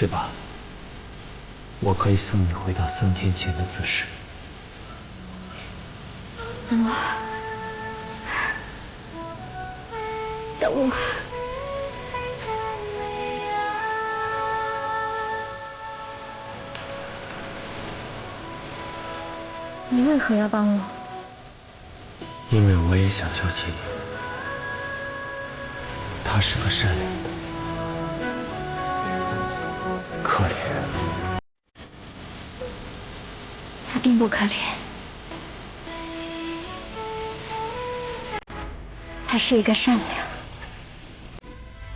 去吧，我可以送你回到3天前的姿势。等我，等我。你为何要帮我？因为我也想救吉林，他是个善良的，可怜。他并不可怜，他是一个善良、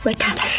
伟大的人。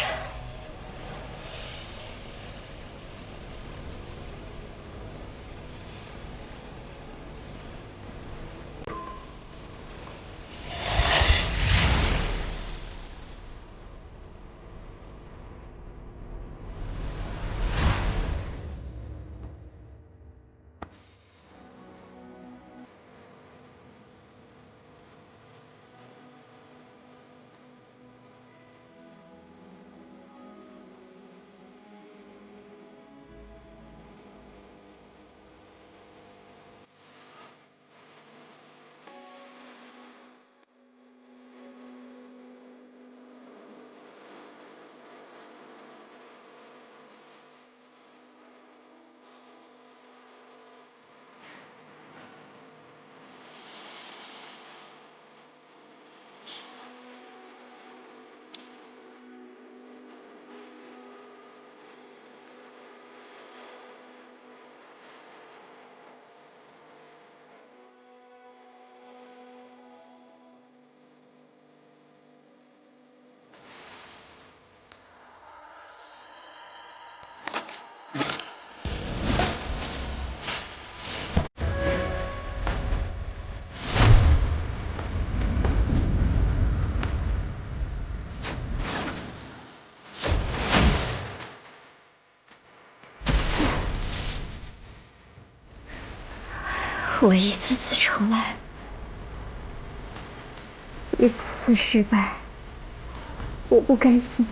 我一次次重来，一次次失败，我不甘心。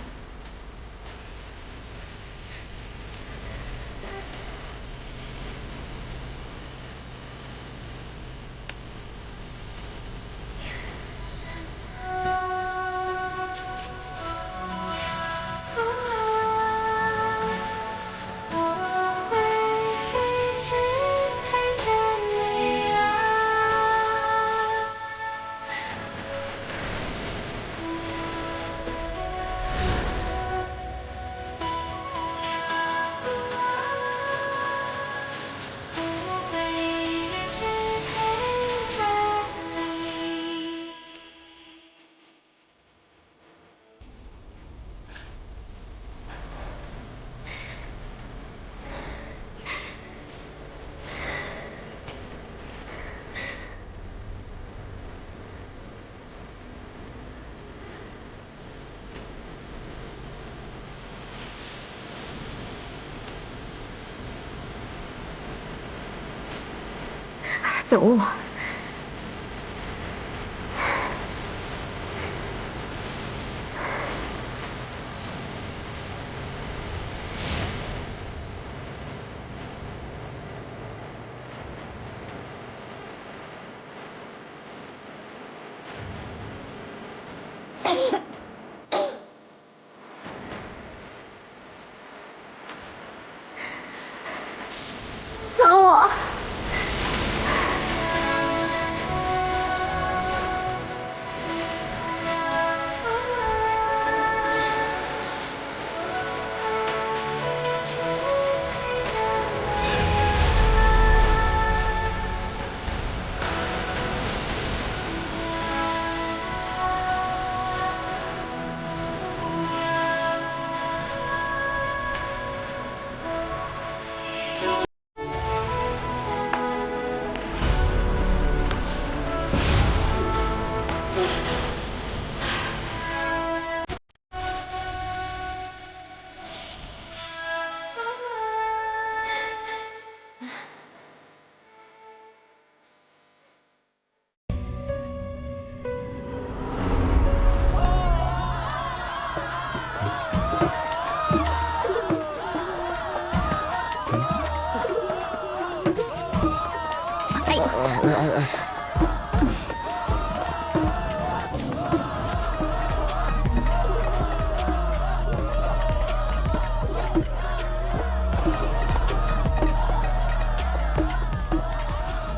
等我。等我。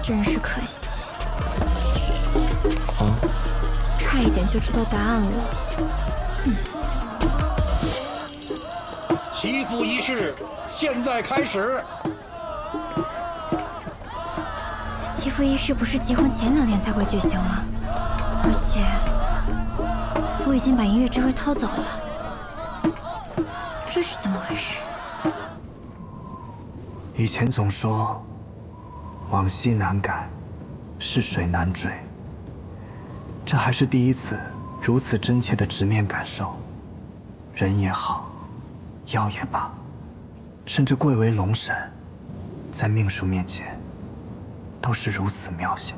真是可惜。差一点就知道答案了。祈福仪式现在开始。祈福仪式不是结婚前2天才会举行吗？而且我已经把音乐之徽掏走了，这是怎么回事？以前总说往昔难改，逝水难追，这还是第一次如此真切的直面感受。人也好，妖也罢，甚至贵为龙神，在命数面前，都是如此渺小。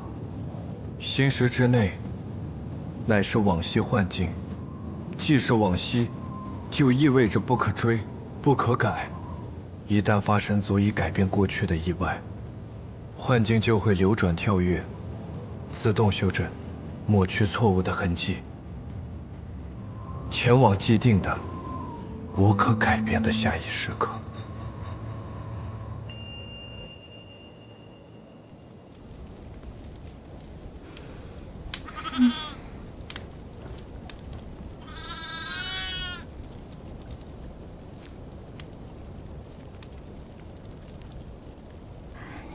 心识之内，乃是往昔幻境。既是往昔，就意味着不可追，不可改。一旦发生足以改变过去的意外，幻境就会流转跳跃，自动修正，抹去错误的痕迹，前往既定的、无可改变的下一时刻。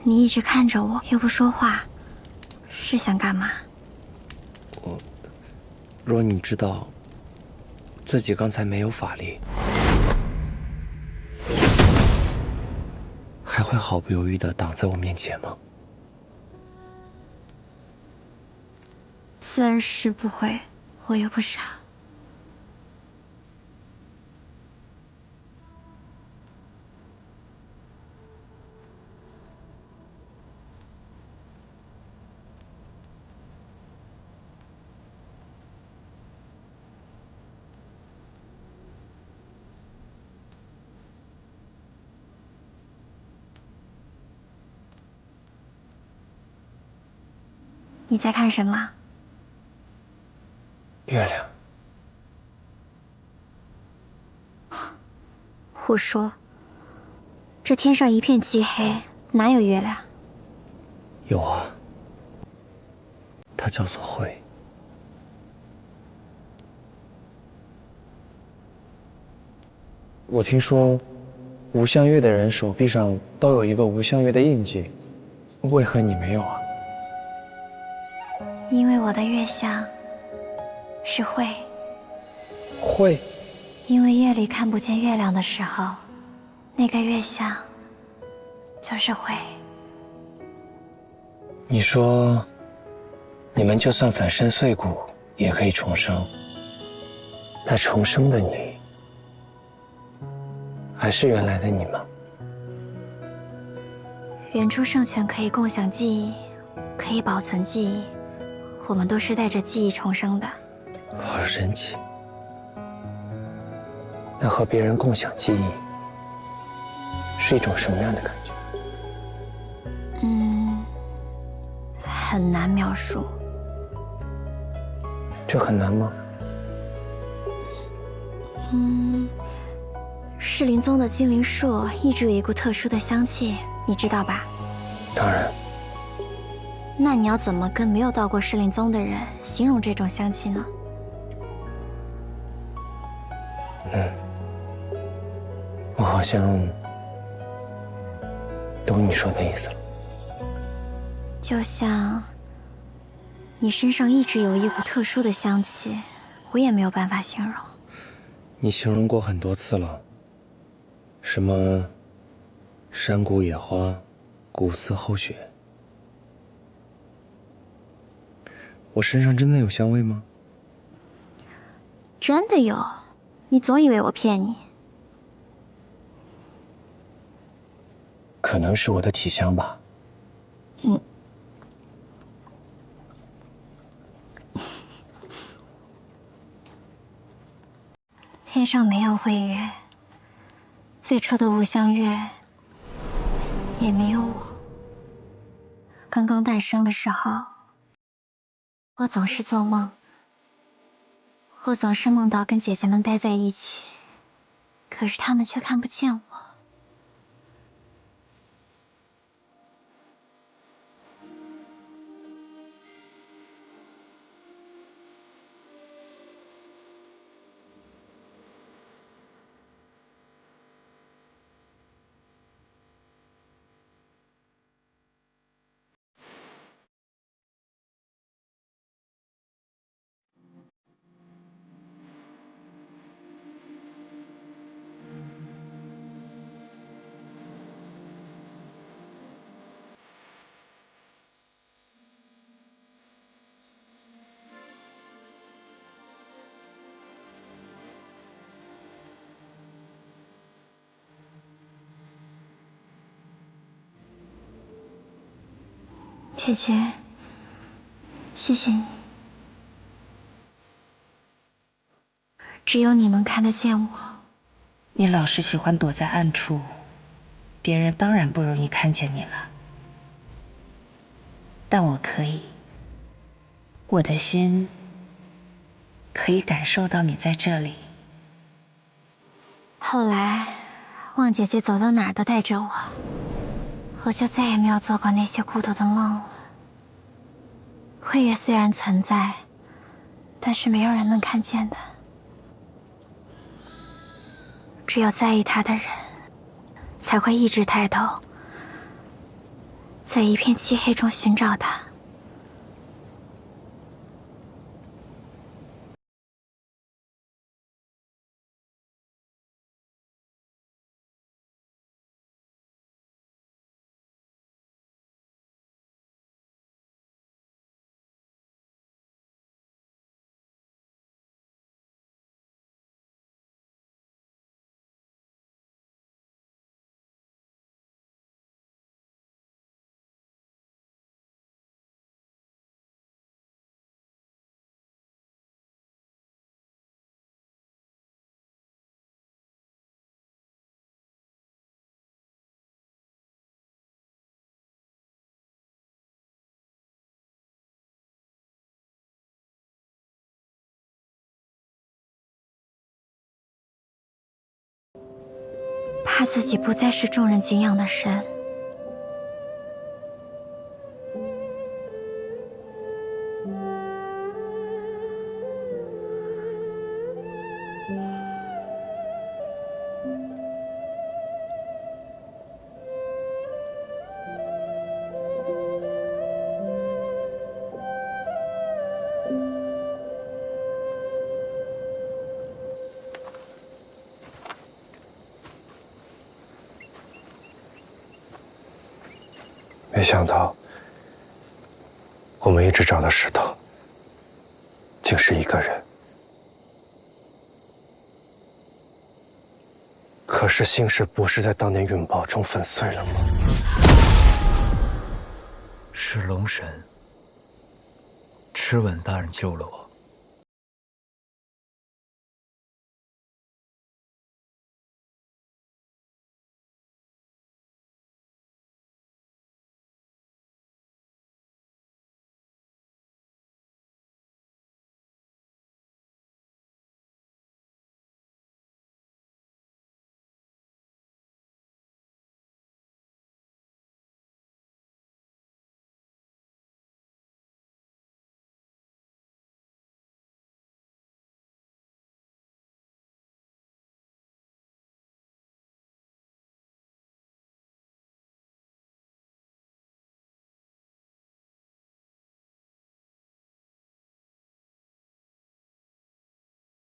你一直看着我，又不说话，是想干嘛？若你知道自己刚才没有法力，还会毫不犹豫地挡在我面前吗？自然是不会，我又不傻。你在看什么？月亮。胡说！这天上一片漆黑，哪有月亮？有啊，它叫做慧。我听说，无相月的人手臂上都有一个无相月的印记，为何你没有啊？因为我的月相是慧。慧？因为夜里看不见月亮的时候，那个月相就是慧。你说，你们就算粉身碎骨也可以重生，那重生的你，还是原来的你吗？原初圣泉可以共享记忆，可以保存记忆，我们都是带着记忆重生的。好神奇。那和别人共享记忆，是一种什么样的感觉？很难描述。这很难吗？噬灵宗的精灵树一直有一股特殊的香气，你知道吧？当然。那你要怎么跟没有到过噬灵宗的人形容这种香气呢？我好像懂你说的意思了。就像你身上一直有一股特殊的香气，我也没有办法形容。你形容过很多次了，什么山谷野花，古寺后雪。我身上真的有香味吗？真的有，你总以为我骗你。可能是我的体香吧。天上没有慧月，最初的无相月也没有我。刚刚诞生的时候，我总是做梦，我总是梦到跟姐姐们待在一起，可是她们却看不见我。姐姐，谢谢你。只有你能看得见我。你老是喜欢躲在暗处，别人当然不容易看见你了。但我可以，我的心可以感受到你在这里。后来，旺姐姐走到哪儿都带着我，我就再也没有做过那些孤独的梦了。慧月虽然存在，但是没有人能看见的。只有在意他的人，才会一直抬头，在一片漆黑中寻找他。怕自己不再是众人敬仰的神。没想到，我们一直找的石头，竟是一个人。可是星矢不是在当年云豹中粉碎了吗？是龙神，螭吻大人救了我。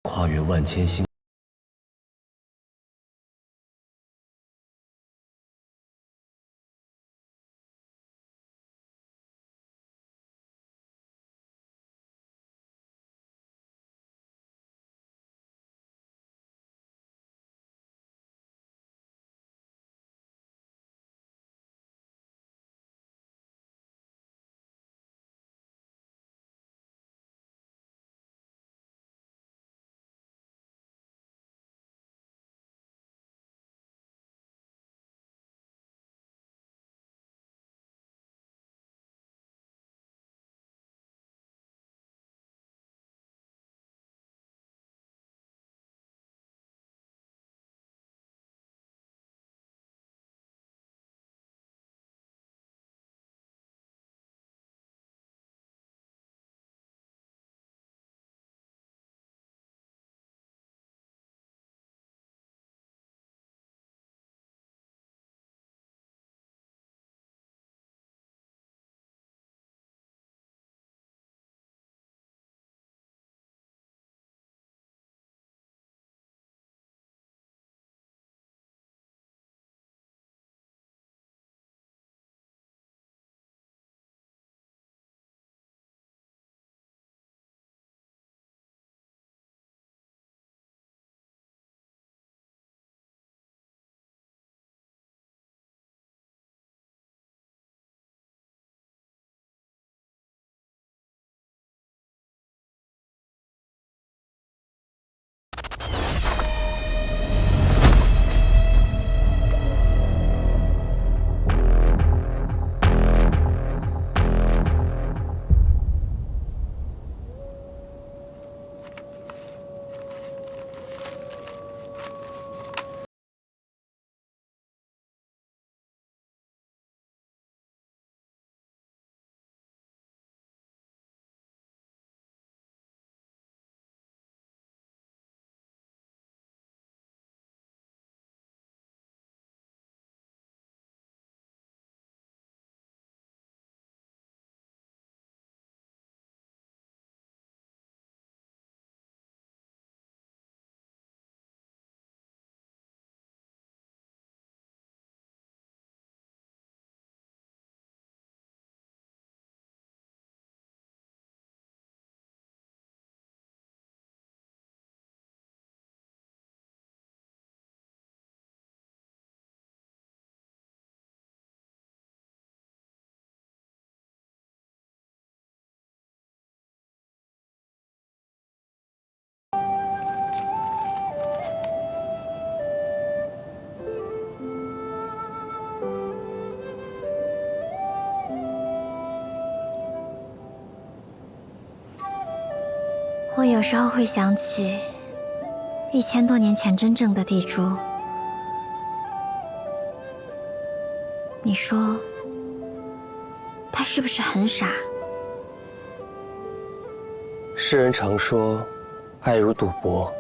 跨越万千星。我有时候会想起1000多年前真正的地主。你说，他是不是很傻？世人常说，爱如赌博，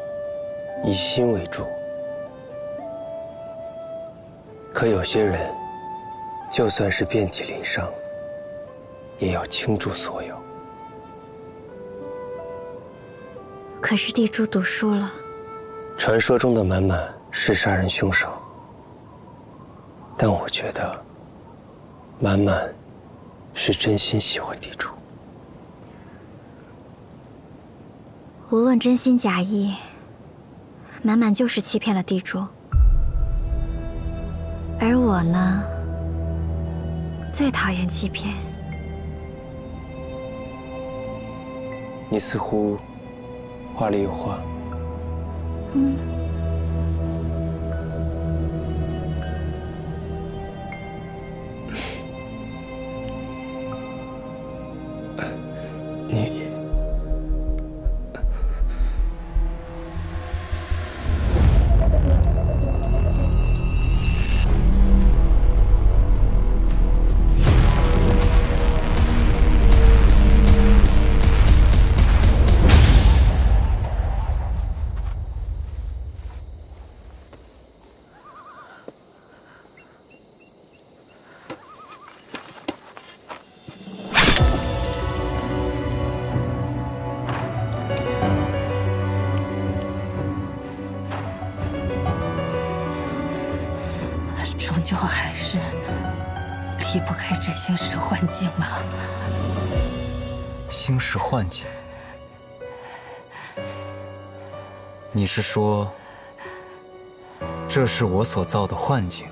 以心为主。可有些人，就算是遍体鳞伤，也要倾注所有。可是地主赌输了。传说中的满满是杀人凶手，但我觉得满满是真心喜欢地主。无论真心假意，满满就是欺骗了地主。而我呢，最讨厌欺骗。你似乎话里有话。你终究还是离不开这星石幻境嘛。星石幻境？你是说，这是我所造的幻境？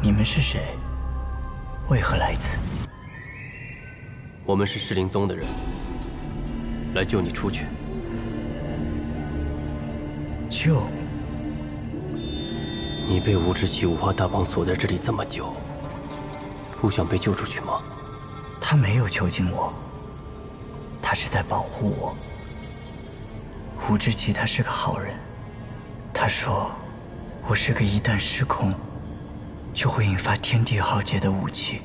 你们是谁？为何来此？我们是噬灵宗的人，来救你出去。救？你被无志气五花大绑锁在这里这么久，不想被救出去吗？他没有囚禁我，他是在保护我。吴志奇他是个好人，他说我是个一旦失控就会引发天地浩劫的武器，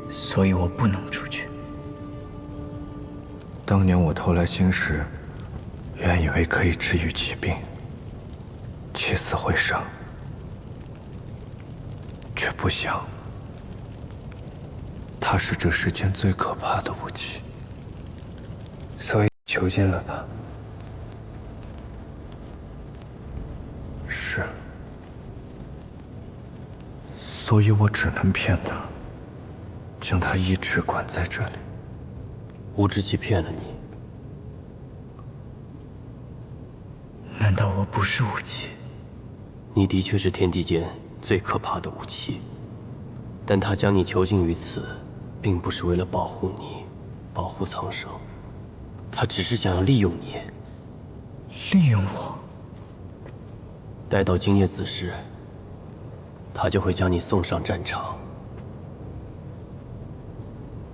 所以我不能出去。当年我偷来星石，原以为可以治愈疾病，起死回生，却不想，它是这世间最可怕的武器。所以囚禁了他。是。所以我只能骗他，将他一直关在这里。吴志奇骗了你。难道我不是武器？你的确是天地间最可怕的武器，但他将你囚禁于此，并不是为了保护你，保护苍生，他只是想要利用你。利用我？待到今夜子时，他就会将你送上战场，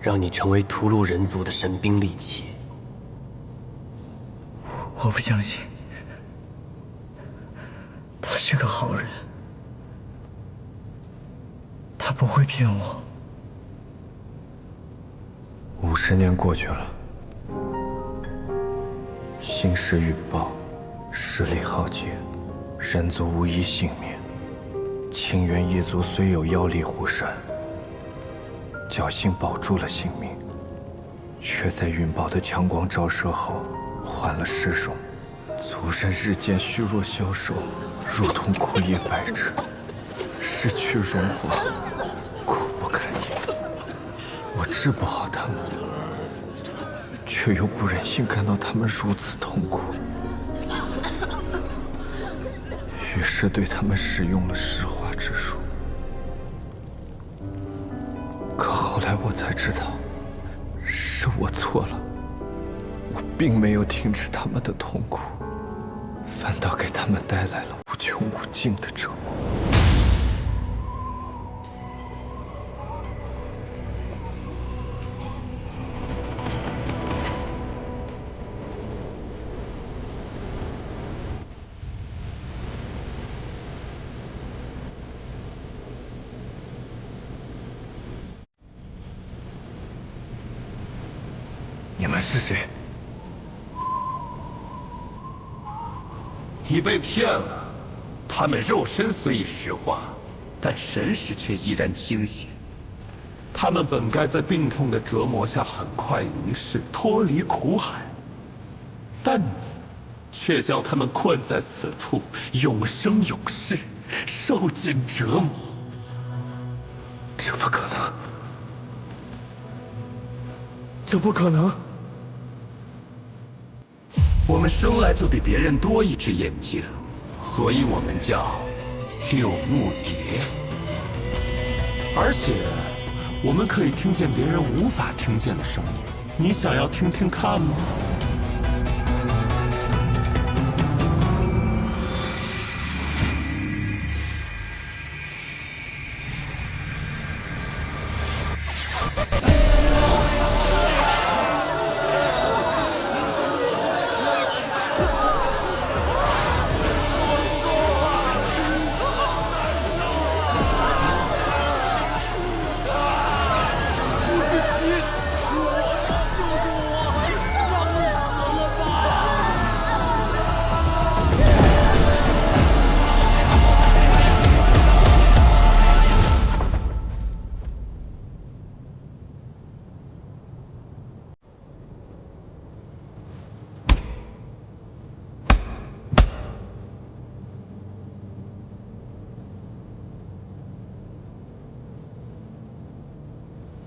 让你成为屠戮人族的神兵利器。我不相信，他是个好人，他不会骗我。50年过去了，星石陨爆，势力浩劫，人族无一幸免。清源一族虽有妖力护身，侥幸保住了性命，却在陨爆的强光照射后换了尸容，族人日渐虚弱消瘦，如同枯叶败枝，失去荣华，苦不堪言。我治不好他们，却又不忍心看到他们如此痛苦，于是对他们使用了石化之术。可后来我才知道，是我错了，我并没有停止他们的痛苦，反倒给他们带来了无穷无尽的折磨。是谁？你被骗了，他们肉身虽已石化，但神识却依然清醒。他们本该在病痛的折磨下很快于世，脱离苦海，但你却将他们困在此处，永生永世，受尽折磨。这不可能！这不可能！我们生来就比别人多一只眼睛，所以我们叫六目蝶。而且，我们可以听见别人无法听见的声音。你想要听听看吗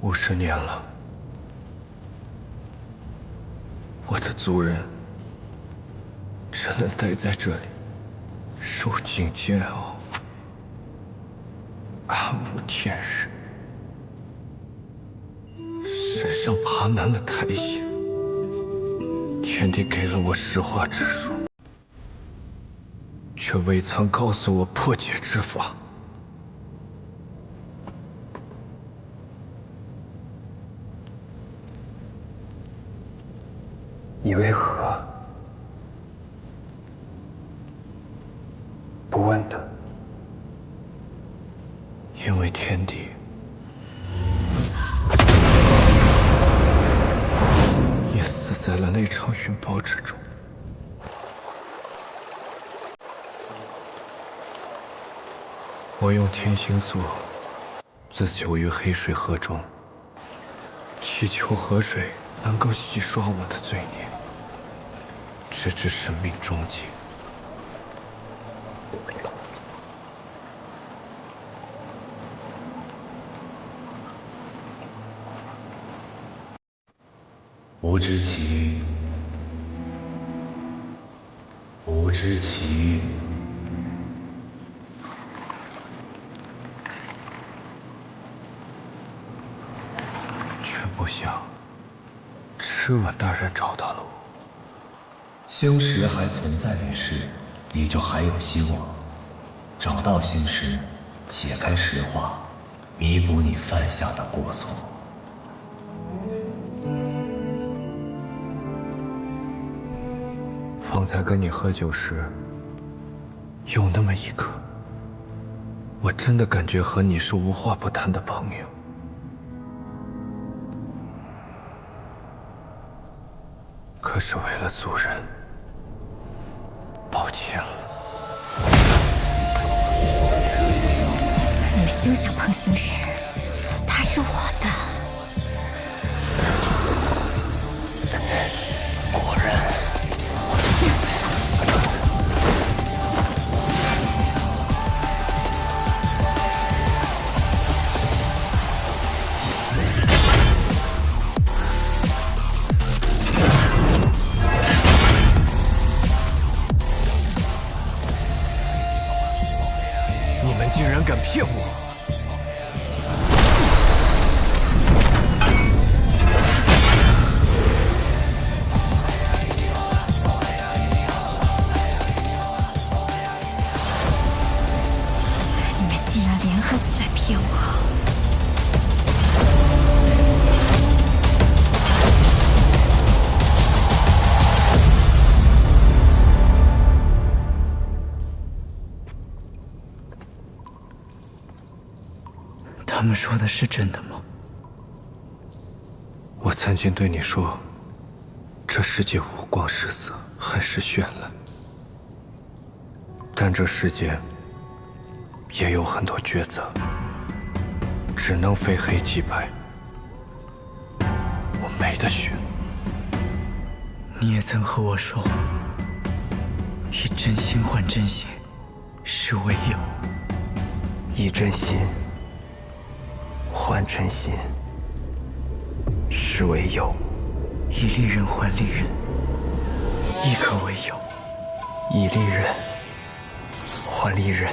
？50年了，我的族人只能待在这里，受尽煎熬，暗无天日。身上爬满了苔藓，天帝给了我石化之术，却未曾告诉我破解之法。你为何不问他？因为天帝也死在了那场云雹之中。我用天星锁自救于黑水河中，祈求河水能够洗刷我的罪孽，直至生命终结。吾知其，吾知其。却不想赤吻大人找到了我。星石还存在于世，你就还有希望。找到星石，解开石化，弥补你犯下的过错。方才跟你喝酒时，有那么一刻，我真的感觉和你是无话不谈的朋友。可是为了族人，抱歉了。你们休想碰星石，它是我的。果然。你们竟然敢骗我！你们竟然联合起来骗我！他们说的是真的吗？我曾经对你说，这世界五光十色，很是绚烂，但这世间也有很多抉择，只能非黑即白。我没得选。你也曾和我说，以真心换真心是唯有，以真心换真心是唯有，以利刃换利刃亦可为有，以利刃换利刃。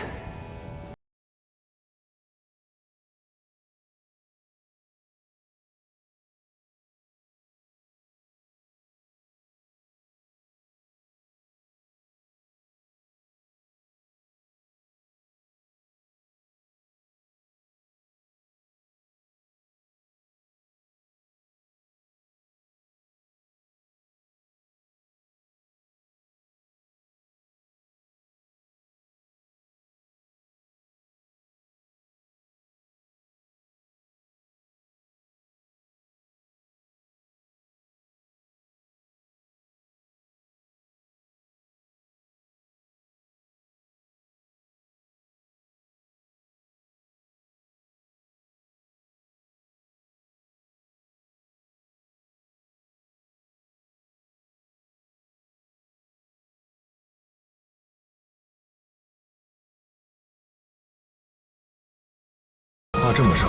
话这么少，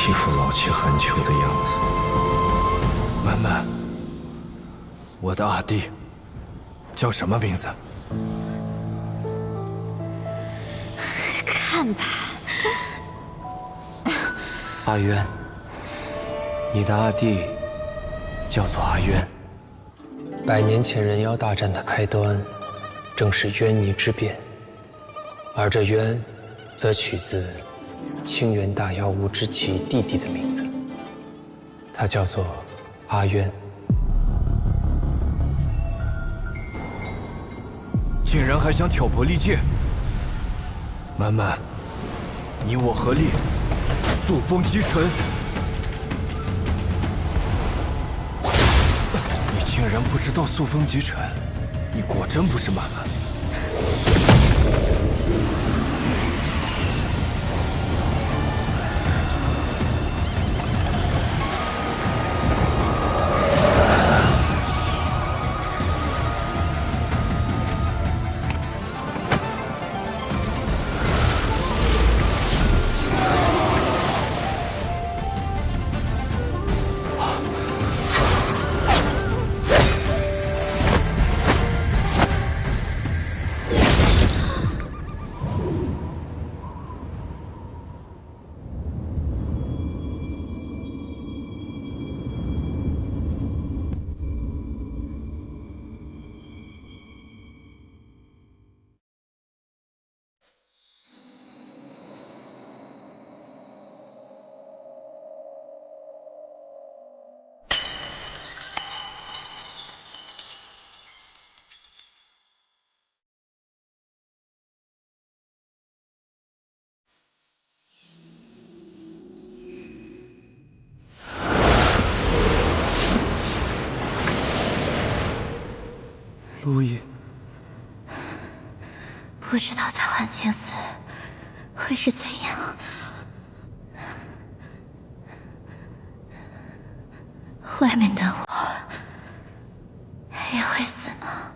一副老气横秋的样子。曼曼，我的阿弟叫什么名字？看吧，阿渊，你的阿弟叫做阿渊。100年前人妖大战的开端，正是渊泥之变，而这渊，则取自清源大妖无知其弟弟的名字，他叫做阿渊。竟然还想挑拨离间！曼曼，你我合力，速封击沉！你竟然不知道速封击沉，你果真不是曼曼。陆毅，不知道在幻境死会是怎样。外面的我也会死吗？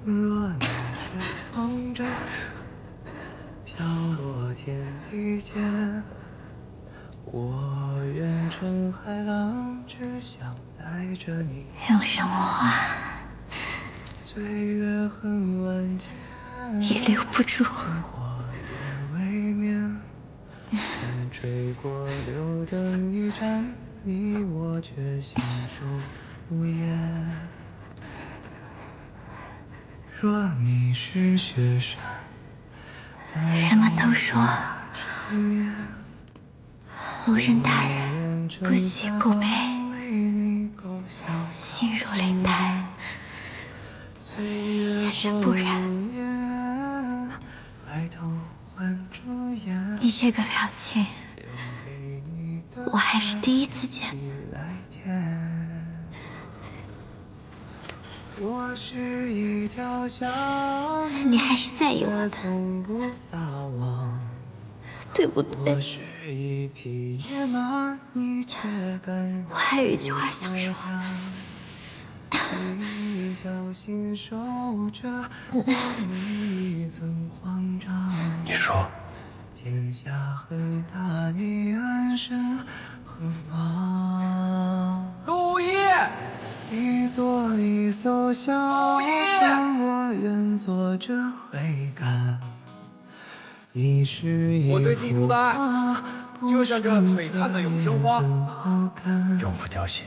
若你是风筝，飘落天地间，我愿乘海浪，只想带着你。用什么话岁月很万千，也留不住。花月未眠，风吹过柳灯一盏，你我却心手无言。若你是雪山，人们都说路人大人不喜不悲，心如灵台。现实不然，你这个表情，我还是第一次见。你还是在意我的，对不对？我还有一句话想说。你说。天下很大，你安身何方？陆毅，你做一艘小船，我愿坐着桅杆。我对地主的爱，就像这璀璨的永生花，永不凋谢。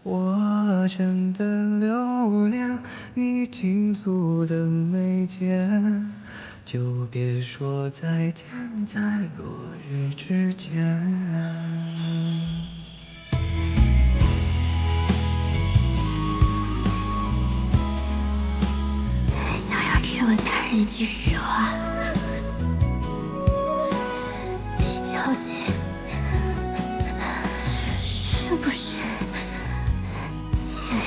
我真的留恋你倾诉的眉间，就别说再见，在落日之前。想要质问他人一句实话，你究竟是不是麒麟？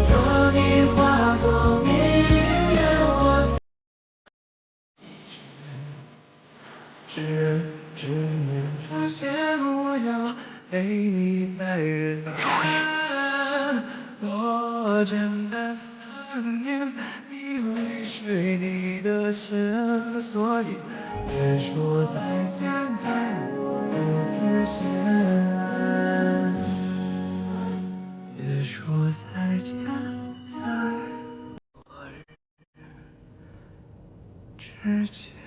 若你化作明月，我只愿发现我要陪你在人间。我真的思念你泪水你的心，所以别说再见，在我之前。别说再见，在我之前。